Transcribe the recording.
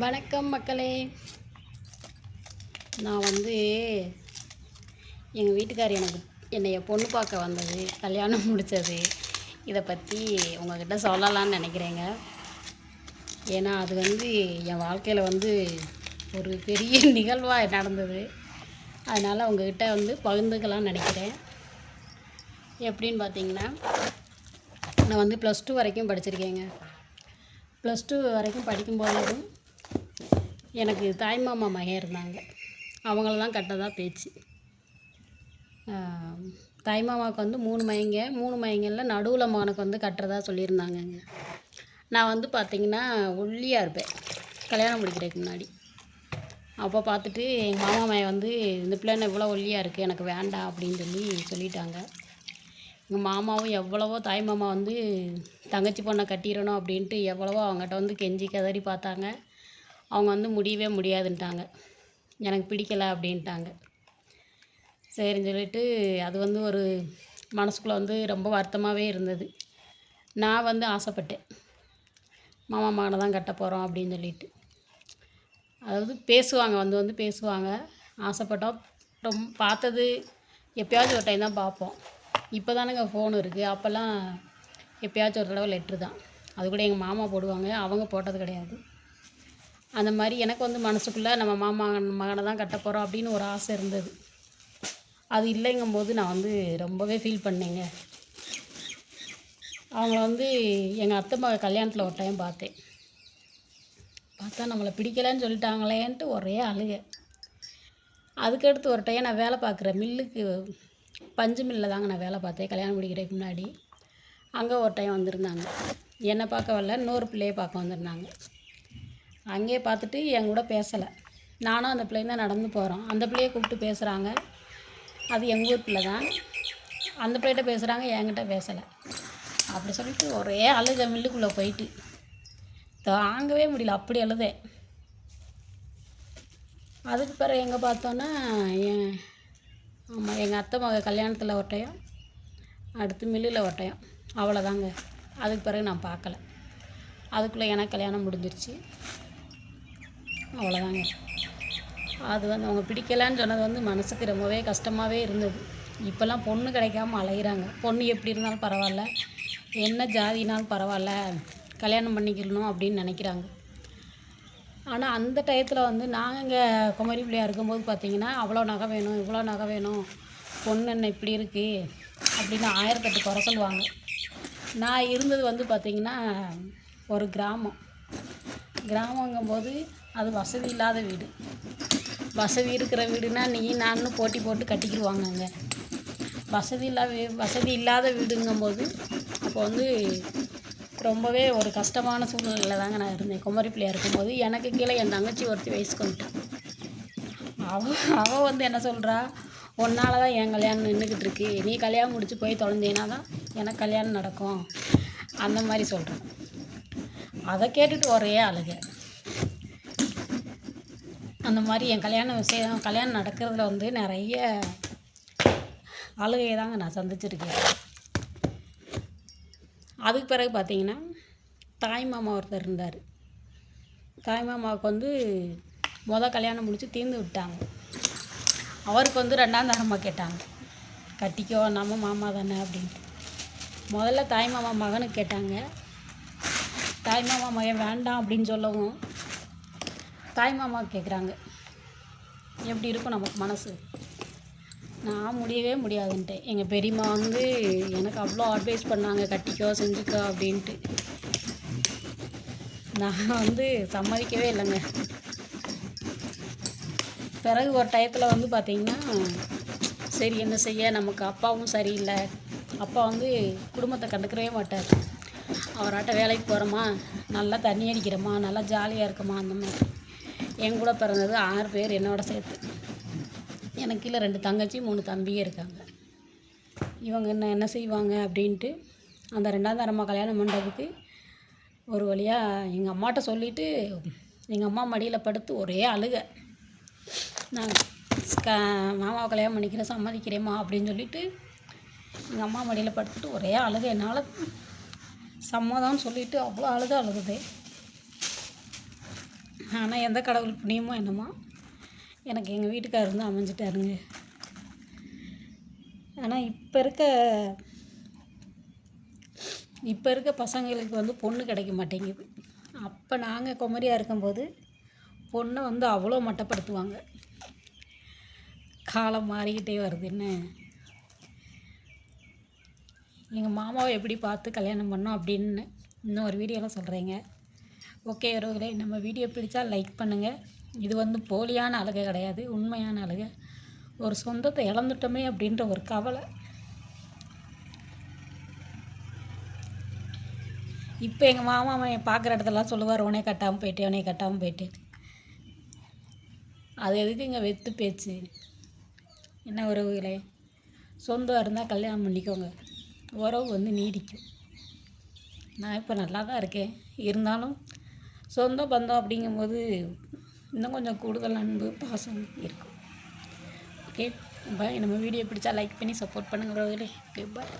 வணக்கம் மக்களே. நான் எங்கள் வீட்டுக்கார் என்னைய பொண்ணு பார்க்க வந்தது, கல்யாணம் முடித்தது, இதை பற்றி உங்கள்கிட்ட சொல்லலான்னு நினைக்கிறேங்க. ஏன்னா அது என் வாழ்க்கையில் ஒரு பெரிய நிகழ்வாக நடந்தது. அதனால் உங்கள்கிட்ட பகிர்ந்துக்கலாம்னு நினைக்கிறேன். எப்படின்னு பார்த்தீங்கன்னா, நான் +2 வரைக்கும் படிச்சிருக்கேங்க. +2 வரைக்கும் படிக்கும்போதும் எனக்கு தாய்மாமா மகன் இருந்தாங்க. அவங்கள தான் கட்டதாக பேச்சு. தாய்மாமாவுக்கு 3 மகங்க. 3 மகங்களில் நடுவில் மகனுக்கு கட்டுறதா சொல்லியிருந்தாங்கங்க. நான் பார்த்திங்கன்னா ஒல்லியாக இருப்பேன் கல்யாணம் முடிக்கிறதுக்கு முன்னாடி. அப்போ பார்த்துட்டு எங்கள் மாமா மகன் இந்த பிள்ளைன்னு இவ்வளோ ஒல்லியாக இருக்குது, எனக்கு வேண்டாம் அப்படின்னு சொல்லிட்டாங்க. எங்கள் மாமாவும் எவ்வளவோ தாய்மாமா தங்கச்சி பொண்ணை கட்டிடணும் அப்படின்ட்டு எவ்வளவோ அவங்ககிட்ட கெஞ்சி கதறி பார்த்தாங்க. அவங்க முடியவே முடியாதுன்ட்டாங்க. எனக்கு பிடிக்கலை அப்படின்ட்டாங்க. சரின்னு சொல்லிட்டு அது ஒரு மனசுக்குள்ளே ரொம்ப வருத்தமாகவே இருந்தது. நான் ஆசைப்பட்டேன், மாமா மகனை தான் கட்ட போகிறோம் அப்படின்னு சொல்லிட்டு. அதாவது பேசுவாங்க, பேசுவாங்க. ஆசைப்பட்டோம். பார்த்தது எப்போயாச்சும் ஒரு டைம் தான் பார்ப்போம். இப்போ தானேங்க ஃபோன் இருக்குது. அப்போல்லாம் எப்போயாச்சும் ஒரு தடவை லெட்ரு தான். அது கூட எங்கள் மாமா போடுவாங்க, அவங்க போட்டது கிடையாது. அந்த மாதிரி எனக்கு மனசுக்குள்ளே நம்ம மாமா மகனை தான் கட்ட போகிறோம் அப்படின்னு ஒரு ஆசை இருந்தது. அது இல்லைங்கும்போது நான் ரொம்பவே ஃபீல் பண்ணேங்க. அவங்கள எங்கள் அத்தை மக கல்யாணத்தில் ஒரு டைம் பார்த்தேன். பார்த்தா நம்மளை பிடிக்கலைன்னு சொல்லிட்டாங்களேன்ட்டு ஒரே அழுகை. அதுக்கடுத்து ஒரு டைம் நான் வேலை பார்க்குற மில்லுக்கு, பஞ்சு மில்லில் தாங்க நான் வேலை பார்த்தேன் கல்யாணம் முடிக்கிறதுக்கு முன்னாடி. அங்கே ஒரு டைம் வந்திருந்தாங்க. என்னை பார்க்க வரல, இன்னொரு பிள்ளையை பார்க்க வந்திருந்தாங்க. அங்கேயே பார்த்துட்டு என் கூட பேசலை. நானும் அந்த பிள்ளைங்க தான் நடந்து போகிறோம். அந்த பிள்ளையை கூப்பிட்டு பேசுகிறாங்க. அது எங்கள் ஊர் பிள்ளை தான். அந்த பிள்ளைகிட்ட பேசுகிறாங்க, என்கிட்ட பேசலை. அப்படி சொல்லிட்டு ஒரே அழுக. மில்லுக்குள்ளே போயிட்டு தாங்கவே முடியல, அப்படி அழுதேன். அதுக்கு பிறகு எங்கே பார்த்தோன்னா ஆமாம், எங்கள் அத்தை மக கல்யாணத்தில் ஒரு டைம், அடுத்து மில்லில் ஒரு டைம், அவ்வளோதாங்க. அதுக்கு பிறகு நான் பார்க்கல. அதுக்குள்ளே எனக்கு கல்யாணம் முடிஞ்சிருச்சு. அவ்வளோதாங்க. அது அவங்க பிடிக்கலைன்னு சொன்னது மனசுக்கு ரொம்பவே கஷ்டமாகவே இருந்தது. இப்போல்லாம் பொண்ணு கிடைக்காம அலைகிறாங்க. பொண்ணு எப்படி இருந்தாலும் பரவாயில்ல, என்ன ஜாதினாலும் பரவாயில்ல, கல்யாணம் பண்ணிக்கணும் அப்படின்னு நினைக்கிறாங்க. ஆனால் அந்த டயத்தில் நாங்கள் குமரி பிள்ளையாக இருக்கும்போது பார்த்திங்கன்னா, அவ்வளோ நகை வேணும், இவ்வளோ நகை வேணும், பொண்ணு என்ன இப்படி இருக்குது அப்படின்னு 1008 குறை சொல்லுவாங்க. நான் இருந்தது பார்த்திங்கன்னா ஒரு கிராமங்கும்போது அது வசதி இல்லாத வீடு. வசதி இருக்கிற வீடுனா நானும் போட்டி போட்டு கட்டிக்கிடுவாங்கங்க. வசதி இல்லாத வீடுங்கும்போது அப்போ ரொம்பவே ஒரு கஷ்டமான சூழ்நிலையில் தாங்க நான் இருந்தேன். குமரி பிள்ளையாக இருக்கும்போது எனக்கு கீழே என் தங்கச்சி ஒருத்தி வயசுக்கு வந்துட்டான். அவள் என்ன சொல்கிறா, உன்னால் தான் என் கல்யாணம் நின்றுக்கிட்டு இருக்கு, நீ கல்யாணம் முடிச்சு போய் தொலைஞ்சேன்னா தான் எனக்கு கல்யாணம் நடக்கும், அந்த மாதிரி சொல்கிறேன். அதை கேட்டுட்டு ஒரே அழுக. அந்த மாதிரி என் கல்யாணம் நடக்கிறதுல நிறைய அழுகையை தாங்க நான் சந்திச்சிருக்கேன். அதுக்கு பிறகு பார்த்திங்கன்னா, தாய்மாமா ஒருத்தர் இருந்தார். தாய்மாமாவுக்கு கல்யாணம் முடித்து தீர்ந்து விட்டாங்க. அவருக்கு 2ஆம் தரமாக கேட்டாங்க, கட்டிக்கோ நம்ம மாமா தானே அப்படின்ட்டு. முதல்ல தாய்மாமா மகனுக்கு கேட்டாங்க. தாய்மாமா மகன் வேண்டாம் அப்படின்னு சொல்லவும் தாய்மாமா கேட்குறாங்க. எப்படி இருக்கும் நமக்கு மனசு? நான் முடியவே முடியாதுன்ட்டேன். எங்கள் பெரியம்மா எனக்கு அவ்வளோ அட்வைஸ் பண்ணாங்க, கட்டிக்கோ செஞ்சுக்கோ அப்படின்ட்டு. நான் சம்மதிக்கவே இல்லைங்க. பிறகு ஒரு டயத்தில் பார்த்திங்கன்னா, சரி என்ன செய்ய, நமக்கு அப்பாவும் சரியில்லை. அப்பா குடும்பத்தை கண்டுக்கவே மாட்டார். அவராட்ட வேலைக்கு போகிறோமா, நல்லா தண்ணி அடிக்கிறோமா, நல்லா ஜாலியாக இருக்குமா, அந்த மாதிரி. என் கூட பிறந்தது 6 பேர் என்னோட சேர்த்து. எனக்கு கீழே 2 தங்கச்சி 3 தம்பியே இருக்காங்க. இவங்க என்ன செய்வாங்க அப்படின்ட்டு அந்த 2ஆம் தரமாக கல்யாணம் பண்ணுறதுக்கு ஒரு வழியாக எங்கள் அம்மாட்ட சொல்லிவிட்டு எங்கள் அம்மா மடியில் படுத்து ஒரே அழுக. நான் மாமாவை கல்யாணம் பண்ணிக்கிறேன், சம்மதிக்கிறேம்மா அப்படின்னு சொல்லிவிட்டு எங்கள் அம்மா மடியில் படுத்துட்டு ஒரே அழுக. என்னால் சம்மதம்னு சொல்லிவிட்டு அவ்வளோ அழுதே. ஆனால் எந்த கடவுள் புண்ணியமோ என்னமோ எனக்கு எங்கள் வீட்டுக்காரர் வந்து அமைஞ்சிட்டாருங்க. ஆனால் இப்போ இருக்க பசங்களுக்கு வந்து பொண்ணு கிடைக்க மாட்டேங்குது. அப்போ நாங்கள் குமரியாக இருக்கும்போது பொண்ணை வந்து அவ்வளோ மட்டப்படுத்துவாங்க. காலம் மாறிக்கிட்டே வருதுன்னு எங்கள் மாமாவை எப்படி பார்த்து கல்யாணம் பண்ணோம் அப்படின்னு இன்னும் ஒரு வீடியோவில் சொல்கிறேங்க. ஓகே உறவுகளே, நம்ம வீடியோ பிடிச்சா லைக் பண்ணுங்கள். இது வந்து போலியான அழுகை கிடையாது, உண்மையான அழுகை. ஒரு சொந்தத்தை இழந்துட்டோமே அப்படின்ற ஒரு கவலை. இப்போ எங்கள் மாமா பார்க்குற இடத்துலலாம் சொல்லுவார், உனே கட்டாமல் போயிட்டேன், உனே கட்டாமல் போயிட்டேன். அது எதுக்குங்க வெத்து பேச்சு? என்ன உறவுகளே, சொந்தம் இருந்தால் கல்யாணம் பண்ணிக்கோங்க, உறவு வந்து நீடிக்கும். நான் இப்போ நல்லா தான் இருக்கேன், இருந்தாலும் சொந்த பந்தம் அப்படிங்கும்போது இன்னும் கொஞ்சம் கூடுதல் அன்பு பாசம் இருக்கும். Okay bye. நம்ம வீடியோ பிடிச்சா லைக் பண்ணி சப்போர்ட் பண்ணுங்கள் உறவுகளே. Okay bye.